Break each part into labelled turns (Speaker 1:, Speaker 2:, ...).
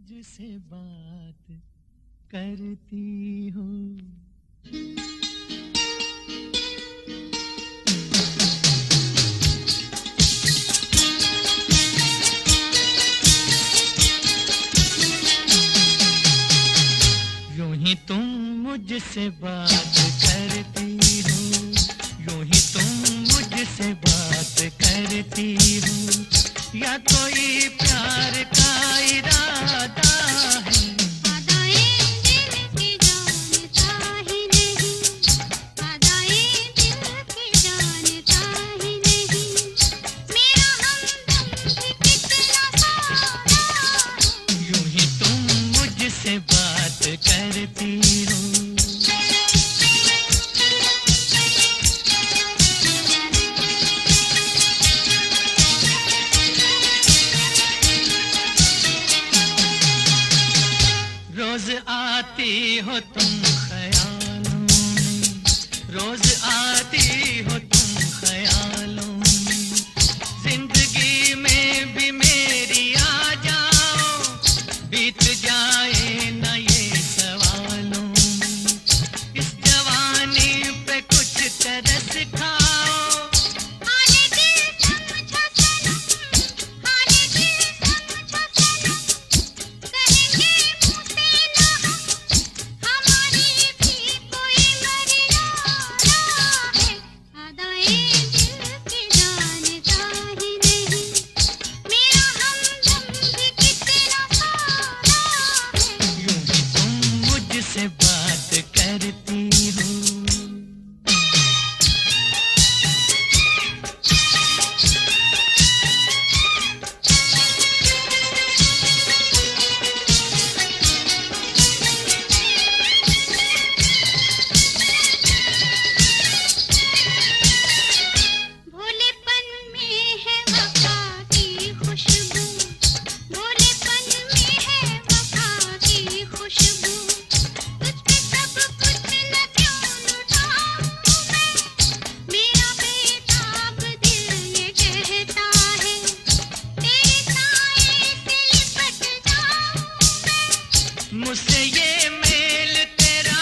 Speaker 1: मुझसे बात करती हो। यूं ही तुम मुझसे बात करती हो, यूं ही तुम मुझसे बात करती हो, या कोई प्यार का इरादा है। यूं ही तुम मुझसे बात करती हो। रोज आती हो तुम ख्यालों में, रोज आती हो तुम ख्यालों में, जिंदगी में भी मेरी आ जाओ, बीत जाए न ये सवालों में, इस जवानी पे कुछ तरस खाओ। से बात करती हो।
Speaker 2: भोलेपन में है वफा की खुशबू, भोलेपन में है वफा की खुशबू,
Speaker 1: मुझसे ये मेल तेरा,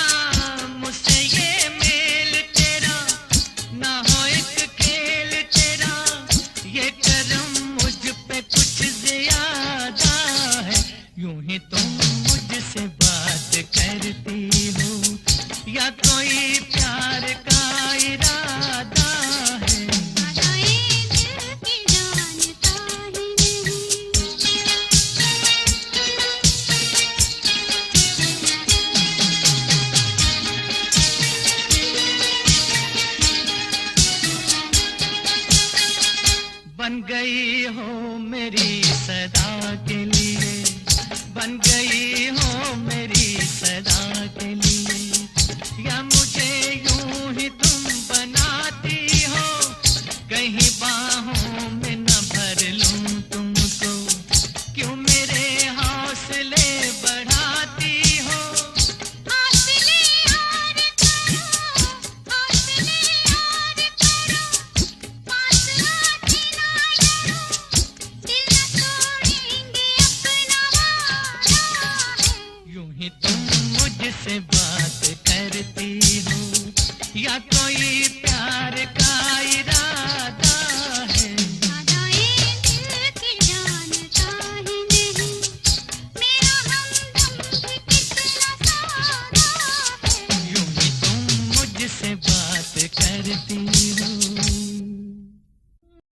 Speaker 1: मुझसे ये मेल तेरा, ना हो एक खेल तेरा, ये करम मुझ पे कुछ ज्यादा है। यूं ही तुम मुझसे बात करती हो, या कोई प्यार का इरादा है। बन गई हो मेरी सदा के लिए, बन गई हो मेरी सदा के लिए, या मुझे यूं ही तुम बनाती हो, कहीं बाहों में न भर लूं तुमको, क्यों मेरे हौसले बढ़ाती हो। तुम मुझसे बात करती हो, या कोई प्यार का इरादा है। यूं ही तुम मुझसे बात करती हो।